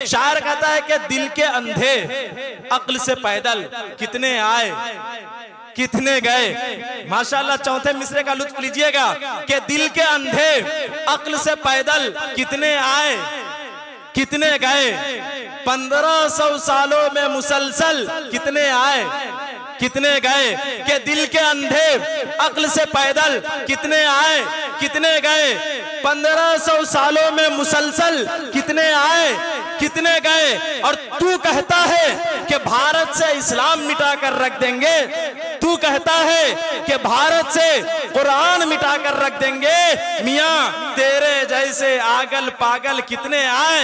शायर कहता है कि दिल के अंधे अक्ल से पैदल कितने आए कितने गए। माशाल्लाह चौथे मिसरे का लुत्फ लीजिएगा कि दिल के अंधे अक्ल से पैदल कितने आए कितने गए। 1500 सालों में मुसलसल कितने आए कितने गए। कि दिल के अंधे अक्ल से पैदल कितने आए कितने गए। 1500 सालों में मुसलसल कितने आए कितने गए। और तू कहता है कि भारत से इस्लाम मिटा कर रख देंगे, तू कहता है कि भारत से कुरान मिटा कर रख देंगे। मियां तेरे जैसे आगल पागल कितने आए,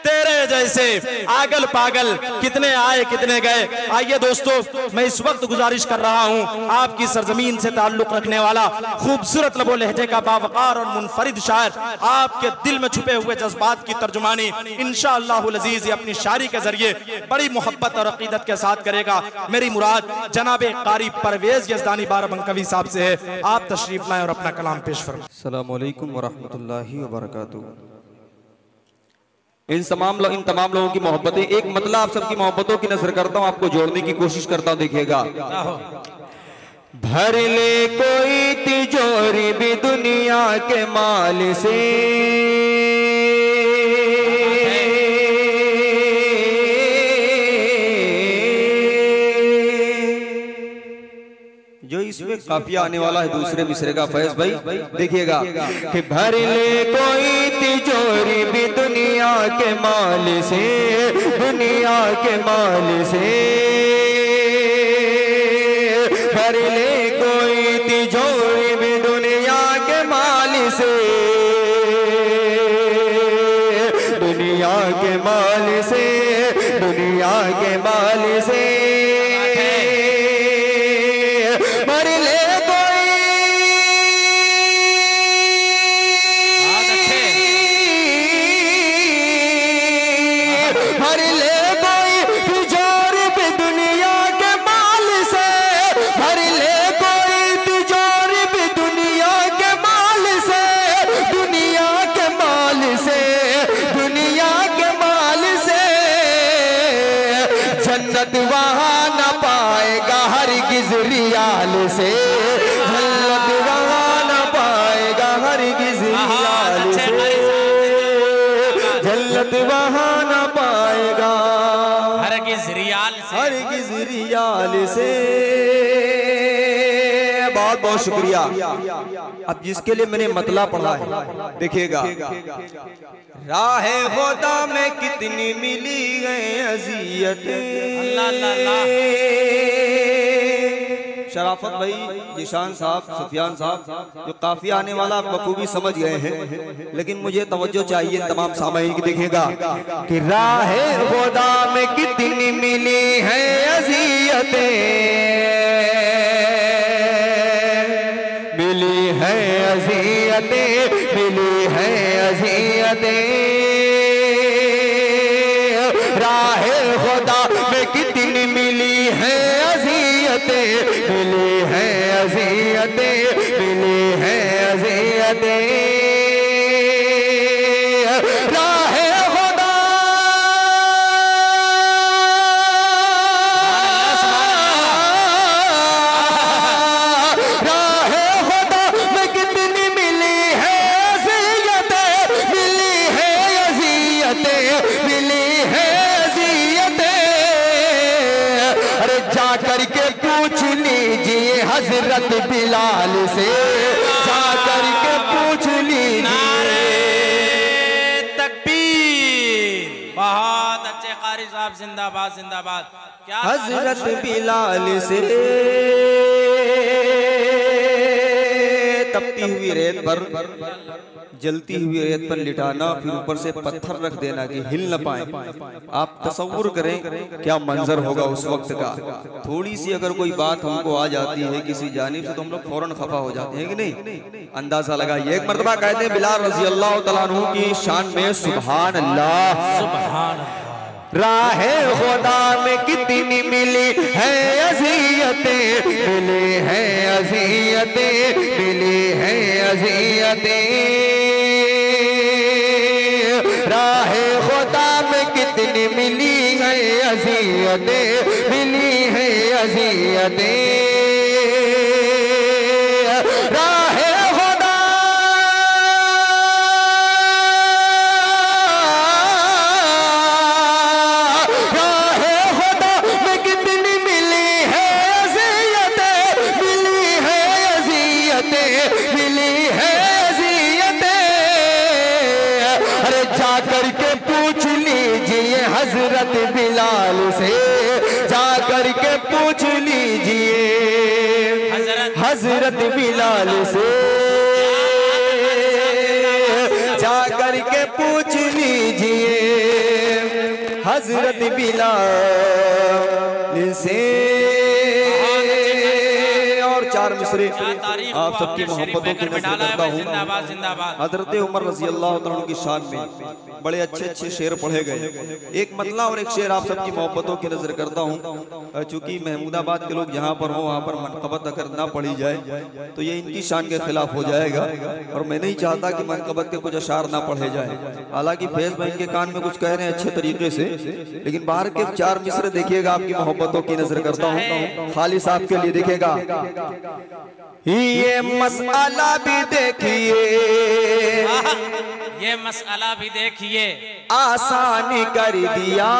तेरे जैसे आगल पागल कितने आए कितने गए। आइए दोस्तों, मैं इस वक्त गुजारिश कर रहा हूं आपकी सरजमीन से ताल्लुक रखने वाला खूबसूरत लबो लहजे का बावकार और मुनफरिद शायर आपके दिल में छुपे हुए जज्बात की तर्जुमानी इंशाअल्लाहुल अजीज अपनी शायरी के जरिए बड़ी मोहब्बत और अकीदत के साथ करेगा। मेरी मुराद जनाबे कारी परवेज यज़दानी बाराबंकवी साहब से है। आप तशरीफ लाएं और अपना कलाम पेश फरमाएं। अस्सलामु अलैकुम व रहमतुल्लाहि व बरकातुहू। इन तमाम लोगों की मोहब्बतें, एक मतलब आप सबकी मोहब्बतों की नजर करता हूं, आपको जोड़ने की कोशिश करता हूं। देखिएगा, भर ले कोई तिजोरी भी दुनिया के माल से, जो इसमें काफिया आने वाला है दूसरे मिसरे का फैज भाई। देखिएगा कि भर ले कोई तिजोरी भी दुनिया के माल से, दुनिया के माल से। भर ले कोई तिजोरी भी दुनिया के माल से, दुनिया के माल से, दुनिया के माल से। वहां न पाएगा हरगिज़ रियाल से, जन्नत वहां न पाएगा हरगिज़ रियाल से, जन्नत वहां न पाएगा हरगिज़ रियाल से, हरगिज़ रियाल से। बहुत बहुत शुक्रिया। अब जिसके लिए मैंने मतला पढ़ा है देखिएगा, राहे खुदा में कितनी मिली गए अज़ियतें। शराफत भाई, जिशान साहब, सुफियान साहब, जो काफी आने वाला बखूबी समझ गए हैं, लेकिन मुझे तवज्जो चाहिए तमाम सामाईन की। देखिएगा कि राहे खुदा में कितनी मिली है अज़ियतें, मिली है अज़ियतें, मिली है अज़ियतें। राहे खुदा में कितनी मिली है अज़ियतें, मिली है अज़ियतें, मिली है अज़ियतें। राहे खुदा, राहे खुदा में कितनी मिली है अज़ियतें, मिली है अज़ियतें, मिली है अज़ियतें। अरे जा करके पूछ लीजिए हजरत बिलाल से, जा करके पूछ लीजिए। तकबीर। बहुत अच्छे कारी साहब, जिंदाबाद जिंदाबाद। क्या हजरत बिलाल से तपती हुई रेत पर, जलती हुई रेत पर लिटाना, फिर ऊपर से पत्थर रख देना कि हिल न पाए। आप तसव्वुर करें क्या मंजर होगा उस वक्त का। थोड़ी सी अगर कोई बात हमको आ जाती है किसी जानिब से तो हम लोग फौरन खफा हो जाते हैं कि नहीं। अंदाजा लगाइए। एक मर्तबा कहते हैं बिलाल रज़ी अल्लाह तआला अन्हु की शान में, सुभान अल्लाह, सुभान अल्लाह। राहे खुदा में कितनी मिली है अज़ियतें, मिली है अज़ियतें, मिली है अज़ियतें। राहे खुदा में मिली है अज़ियतें, मिली है अज़ियतें। राहे खुदा राहे खुदा में कितनी मिली है अज़ियतें, मिली है अज़ियतें, मिली है अज़ियतें। अरे जा करके पूछ लीजिए हजरत बिलाल से, जा करके पूछ लीजिए हजरत बिलाल से, जा करके पूछ लीजिए हजरत बिलाल से। और चार मिसरे आप सबकी मोहब्बतों की नज़र करता हूँ। हजरत उमर रज़ी अल्लाह तआला की शान में बड़े अच्छे अच्छे शेर पढ़े गए। एक मतला और एक शेर आप सबकी मोहब्बतों की नज़र करता हूँ। चूंकि महमूदाबाद के लोग जहाँ पर हों वहाँ पर मनकबत अगर ना पढ़ी जाए तो ये इनकी शान के खिलाफ हो जाएगा, और मैं नहीं चाहता कि मनकबत के कुछ अशार ना पढ़े जाए। हालांकि फैज भाई इनके कान में कुछ कह रहे हैं अच्छे तरीके से, लेकिन बाहर के चार मिसरे देखिएगा, आपकी मोहब्बतों की नज़र करता हूँ। खालिस आपके लिए देखेगा। ये मसला भी देखिए, ये मसला भी देखिए, आसानी कर दिया।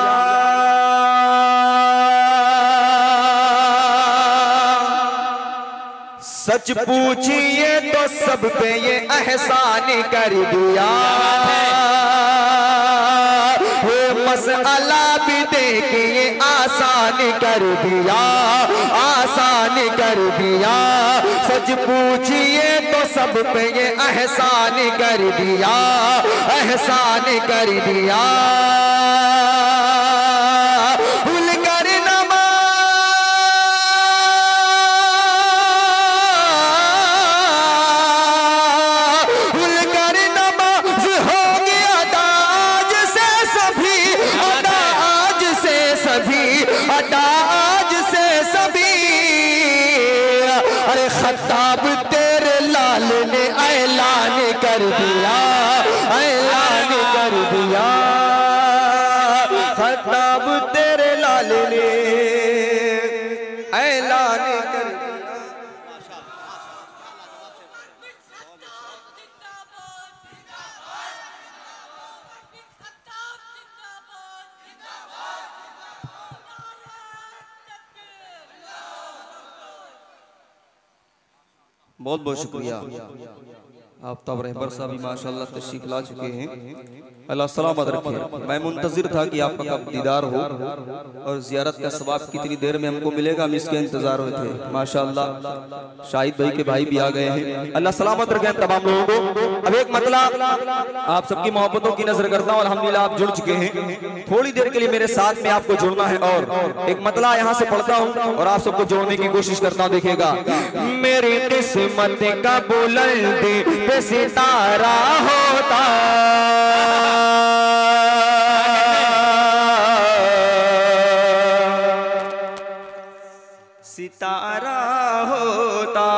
सच पूछिए तो सब पे ये एहसान कर दिया। ये मसला भी देखिए, आसान कर दिया, आसान कर दिया। सच पूछिए तो सब पे ये एहसान कर दिया, एहसान कर दिया। भूल कर नमाज हो गया दाज से सभी, अदाज से सभी, अदाज से सभी। अरे खत्ताब तेरे लाल ने ऐलान कर दिया, ऐलान कर दिया। खत्ताब तेरे लाल ने ऐलान कर दिया। बहुत बहुत शुक्रिया। आफ्ताब रहबर साहब भी माशाल्लाह तशरीफ ला चुके हैं। अल्लाह सलामत रखे। मैं मुंतजिर था कि आपका कब दीदार हो और जियारत का सवाब कितनी देर में हमको मिलेगा, हम इसके इंतजार में थे। माशाल्लाह शाहिद भाई के भाई भी आ गए हैं। अल्लाह सलामत रखे तमाम लोगों को। अब एक मतला आप सबकी मोहब्बतों की नजर करता हूँ। अल्हम्दुलिल्लाह आप जुड़ चुके हैं। थोड़ी देर के लिए मेरे साथ में आपको जुड़ना है और एक मतला यहाँ से पढ़ता हूँ और आप सबको जोड़ने की कोशिश करता हूँ। देखिएगा। मेरी किस्मत का बुलंदी पे सितारा होता, सितारा होता।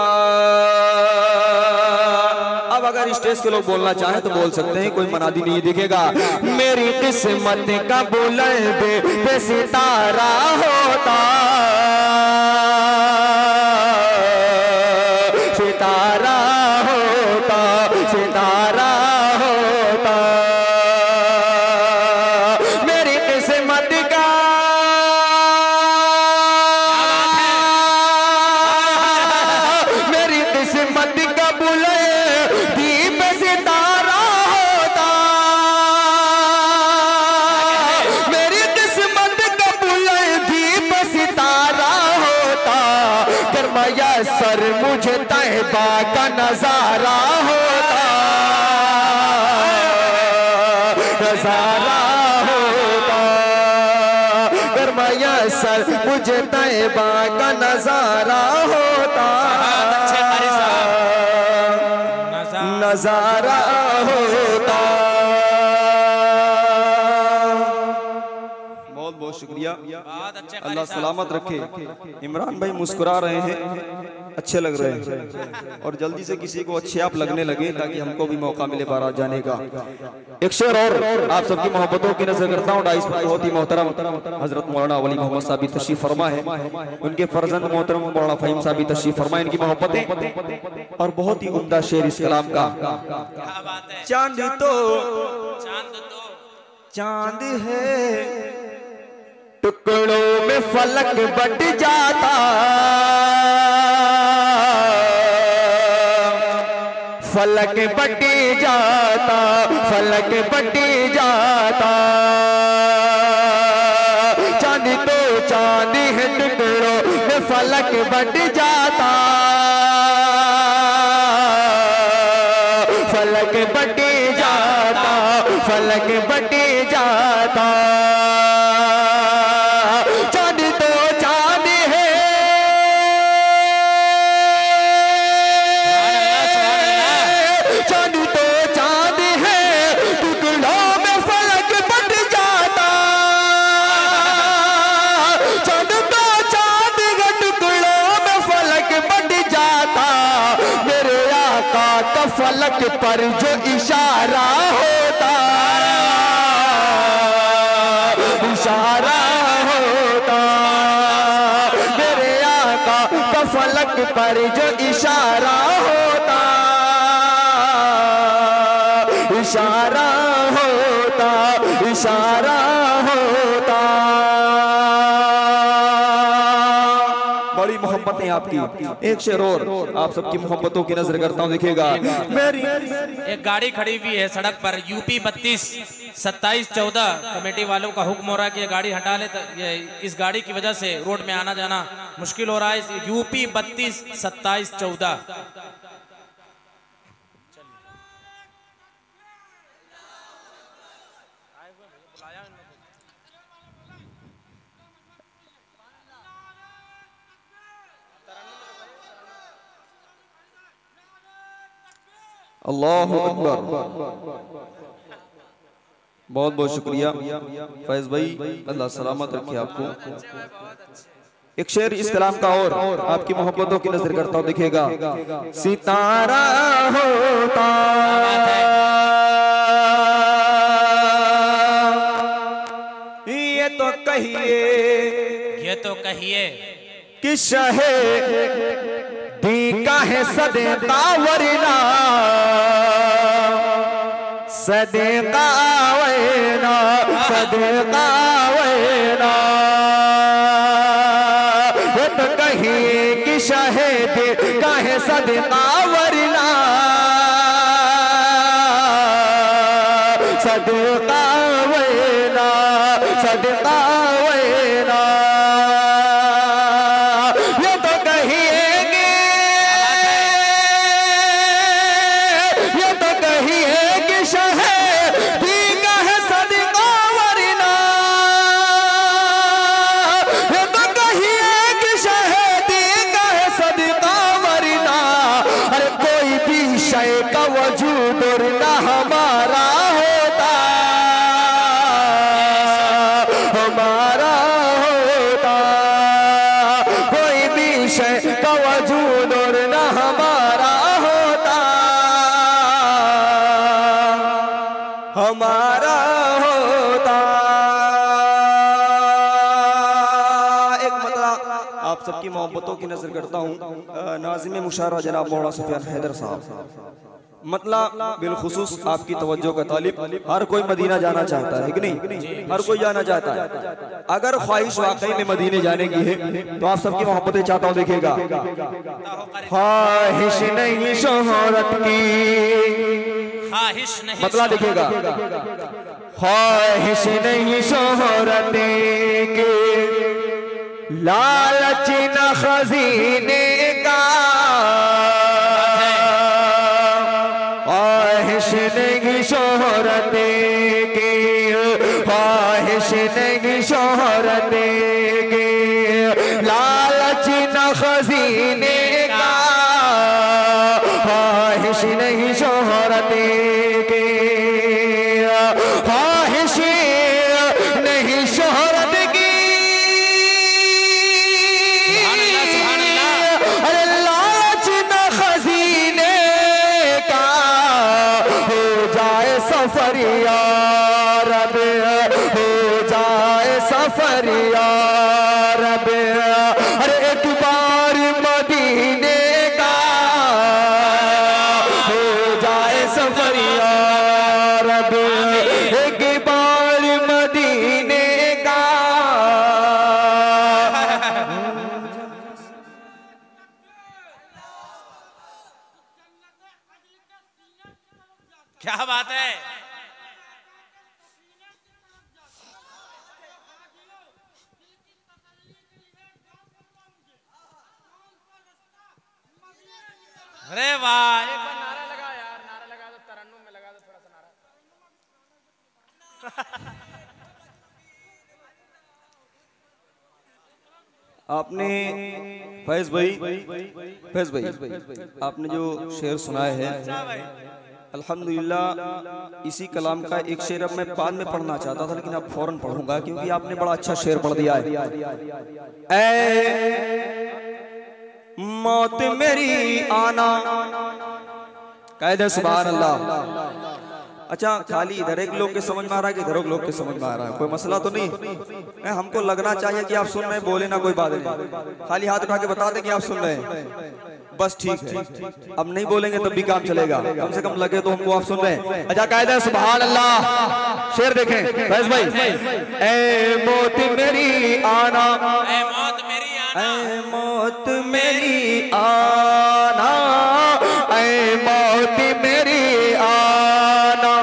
अब अगर स्टेज के लोग बोलना चाहें तो बोल सकते हैं, कोई मनादी नहीं दिखेगा। मेरी किस्मत का बुलंद पे सितारा होता, सितारा होता, सितारा होता। मेरी किस्मत का सर मुझे तहबा का नजारा होता, नजारा होता। गरमाया सर मुझे तहबा का नजारा होता, नजारा होता। बहुत बहुत शुक्रिया। अल्लाह सलामत रखे। इमरान भाई मुस्कुरा रहे हैं। अच्छे लग रहे हैं और जल्दी से किसी को अच्छे आप लगने लगे ताकि हमको भी मौका मिले बारात जाने का। एक शेर और आप सबकी मोहब्बतों की नजर करता हूँ। डाइस पर बहुत ही मोहतरम हजरत मौलाना वली मोहम्मद साहब तशरीफ फरमा है, उनके फर्जंद मोहतरम मौलाना फहीम साहब तशरीफ फरमा, इनकी मोहब्बतें और बहुत ही उम्दा शेर इस कलाम का। चांद तो चांद है टुकड़ों में फलक बट जाता, फलक बट जाता, फलक बट जाता। चांद तो चांद है टुकड़ों में फलक बट जाता, फलक बट जाता, फलक बट जाता। चांद तो चांद है, चांद तो चांद है टुकड़ों में फलक बट जाता, चांद तो चांद है टुकड़ों में फलक बट जाता। मेरे आका का फलक पर जो इशारा होता, इशारा होता, मेरे आका का फलक पर जो इशारा होता, इशारा होता, इशारा होता। बड़ी मोहब्बत है आपकी। एक शेर और आप सबकी मोहब्बतों की नजर करता हूँ, देखिएगा। मेरी एक गाड़ी खड़ी हुई है सड़क पर, यूपी 32 27 14 कमेटी वालों का हुक्म हो रहा है कि ये गाड़ी हटा ले। ये इस गाड़ी की वजह से रोड में आना जाना मुश्किल हो रहा है। यूपी 32 27 14। अल्लाह अकबर। बहुत बहुत शुक्रिया फैज भाई, अल्लाह सलामत रखे आपको। एक शेर इस कलाम का और आपकी मोहब्बतों की नजर करता हूँ, देखिएगा। सितारा होता ये तो कहिए, ये तो कहिए कि शहे दी का है सदेका वरना, सदेका वरना, सदेका वरना। ये तो कहिए कि शहीद का है सदेका वरना, सदेका वरना, सदेका वरना। ये तो कहिए, ये तो कहिए कि शहीदी का है सदका वरना, ये तो कहिए कि शहीदी का है सदका वरना। अरे कोई भी शय का वजूद और ना हमारा होता, हमारा होता। कोई भी शय का वजूद और ना हमारा होता, हमारा होता। एक मतलब आप सबकी मोहब्बतों की नजर करता हूँ। नाज़िम मुशारा जनाब मौलाना सुफियान हैदर साहब, मतलब बिलखुसूस आपकी तवज्जो का तालिब। हर कोई मदीना जाना चाहता है कि नहीं? हर कोई जाना चाहता है। अगर ख्वाहिश वाकई में मदीने जाने की है तो आप सबकी मोहब्बतें चाहता हूँ, देखिएगा। ख्वाहिश नहीं शोहरत की, ख्वाहिश नहीं, मतलब देखिएगा। ख्वाहिश नहीं शोहरत के, लालच न खजीने का, ख्वाहिश नहीं शोहरत के, ख्वाहिश नहीं शोहरत के, लालच न खजीने का, ख्वाहिश नहीं शोहरत के, ख्वाहिश नहीं शोहरत की। अरे लालच सफर या रब, अरे एक बार मदीने का हो जाए सफर या रब, एक बार मदीने का। क्या बात है। अरे वाह, एक बार नारा लगा यार, नारा लगा दो, तरन्नुम में लगा दो थोड़ा सा नारा। आपने फैज भाई आपने जो शेर सुनाए हैं, अल्हम्दुलिल्लाह इसी कलाम का एक शेर अब मैं बाद में पढ़ना चाहता था, लेकिन अब फौरन पढ़ूंगा क्योंकि आपने बड़ा अच्छा शेर पढ़ दिया है। ऐ मौत मेरी आना, कह दे सुभान अल्लाह। अच्छा, खाली इधर एक लोग के समझ में आ रहा है कि इधर लोग के समझ में आ रहा है, कोई मसला तो नहीं? हमको लगना चाहिए कि आप सुन रहे हैं, बोले ना कोई बात नहीं, खाली हाथ उठा के बता दें कि आप सुन रहे हैं, बस ठीक है। अब नहीं बोलेंगे तब भी काम चलेगा, कम से कम लगे तो हमको आप सुन रहे हैं। अच्छा, कायदा सुभान अल्लाह। शेर देखें फैज भाई। ऐ मौत मेरी आना, ऐ मौत मेरी आना, ऐ मौत मेरी आना, ऐ मौत मेरी आना,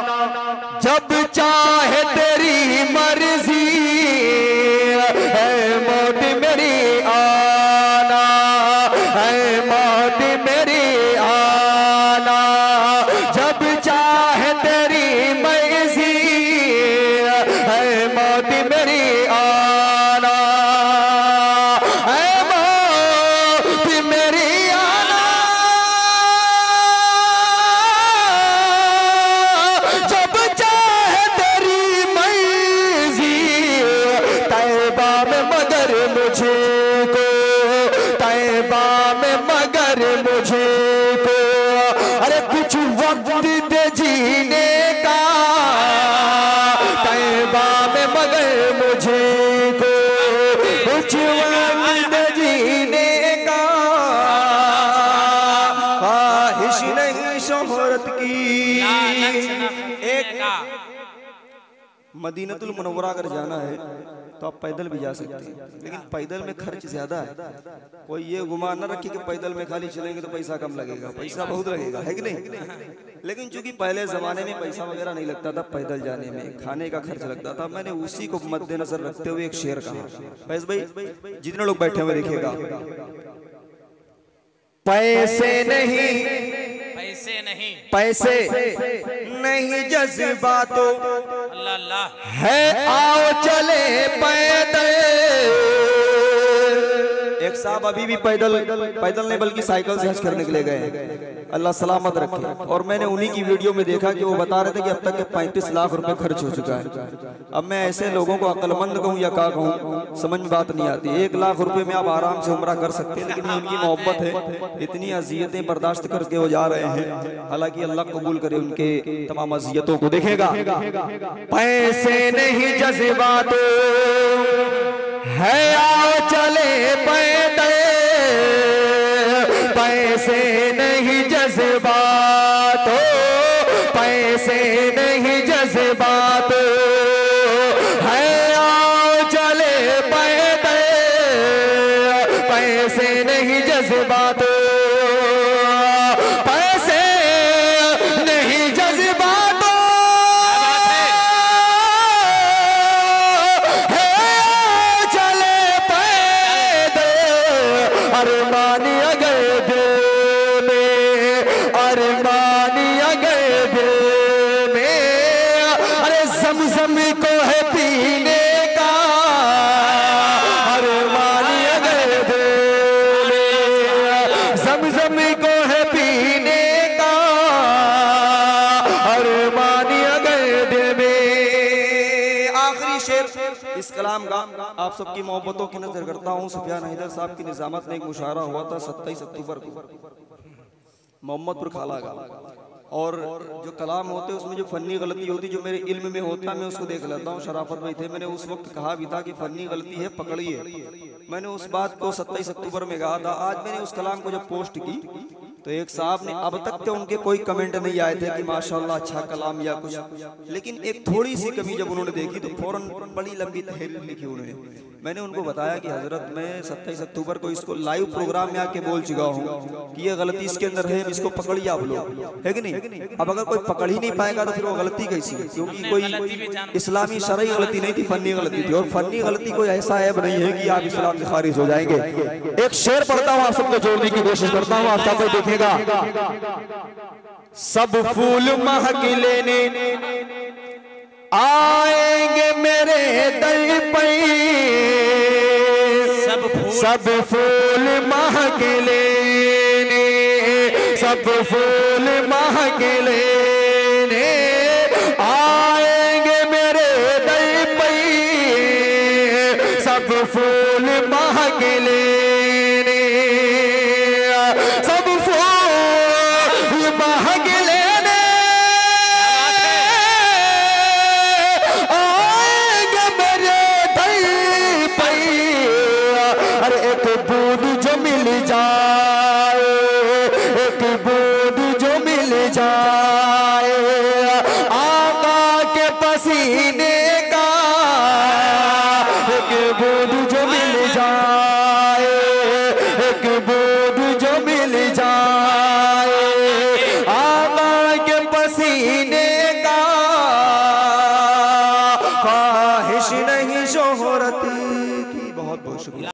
जब चाहे तेरी मर्जी, ऐ मौत मेरी आना, ऐ मौत मेरी आना, जब चाहे तेरी मर्जी, ऐ मौत मेरी आना, ऐ मौत मेरी आना, जब चाहे तेरी मर्जी, तैबा में मगर मुझे को, तैबा में मगर मुझे को, अरे कुछ वक्त दे जीने का, तैबा में मगर मुझे को, कुछ वक्त दे जीने का, ख्वाहिश नहीं शोहरत की। एक मदीनतुल मुनव्वरा अगर जाना है तो आप पैदल भी जा सकते हैं, लेकिन पैदल में खर्च ज्यादा है। कोई ये गुमान न रखे कि पैदल में खाली चलेंगे तो पैसा कम लगेगा, पैसा बहुत लगेगा, है कि नहीं? लेकिन चूंकि पहले जमाने में पैसा वगैरह नहीं लगता था पैदल जाने में, खाने का खर्च लगता था। मैंने उसी को मद्देनजर रखते हुए एक शेर कहा। फैज भाई जितने लोग बैठे हुए देखिएगा, पैसे नहीं, पैसे नहीं, पैसे नहीं जज्बातो अल्लाह अल्लाह है, आओ चले पैदल। एक साहब अभी भी पैदल नहीं बल्कि साइकिल से हज करने के लिए गए, अल्लाह सलामत रखे। और मैंने उन्हीं की वीडियो में देखा कि वो बता रहे थे कि अब तक के 35 लाख रुपए खर्च हो चुका है। अब मैं ऐसे लोगों को अक्लमंद कहूँ या क्या कहूँ, समझ में बात नहीं आती। 1 लाख रुपए में आप आराम से उम्रा कर सकते हैं, लेकिन उनकी मोहब्बत है, इतनी अजियतें बर्दाश्त करके वो जा रहे हैं। हालांकि अल्लाह कबूल करे उनके तमाम अजियतों को। देखेगा, पैसे नहीं जज्बात है, आओ चले पैदल, पैसे नहीं जज्बात, पैसे नहीं जज्बात है, आओ चले पैदल, पैसे नहीं जज्बात, पैसे नहीं जज्बात है, चले पैदल। अरमानी अगर दिल में, अरमानी अगर दिल में, अरे ज़मज़म को है पीने का, अरमानी अगर दिल में, ज़मज़म को है पीने का, अरमानी अगर दिल में। आखिरी शेर इस कलाम का आप सबकी मोहब्बतों की नजर करता हूँ। सुफियान हैदर साहब की निजामत में एक मुशायरा हुआ था 27 अक्टूबर को मोहम्मदपुर खाला का। और जो कलाम होते हैं उसमें जो फनी गलती होती जो मेरे इल्म में होता है मैं उसको देख लेता हूँ। शराफत भाई थे, मैंने उस वक्त कहा भी था कि फनी गलती है पकड़िए। मैंने उस बात को 27 अक्टूबर में कहा था। आज मैंने उस कलाम को जब पोस्ट की तो एक साहब ने, अब तक तो उनके कोई कमेंट नहीं आए थे कि माशाल्लाह अच्छा कलाम या कुछ, लेकिन एक थोड़ी सी कमी जब उन्होंने देखी तो फौरन बड़ी लंबी तहरीर लिखी उन्होंने। मैंने उनको बताया कि हजरत मैं 27 अक्टूबर को इसको लाइव प्रोग्राम में आके बोल चुका हूँ कि ये गलती इसके अंदर है, इसको पकड़िए आप लोग, है कि नहीं। अब अगर कोई पकड़ ही नहीं पाएगा तो फिर वो गलती कैसी है, क्योंकि कोई इस्लामी शरई गलती नहीं थी, फनी गलती थी। और फनी गलती कोई ऐसा ऐब नहीं है कि आप इस्लाम से खारिज हो जाएंगे। एक शेर पढ़ता हूँ, आप सबको जोड़ने की कोशिश करता हूँ, आप सब देखेगा। सब फूल महक लेने आएंगे मेरे दर पे, सब फूल महक लेने, सब फूल महक लेने आएंगे मेरे दर पे, सब फूल महक लेने, सब फूल महक लेने आएंगे मेरे दर पे। अरे एक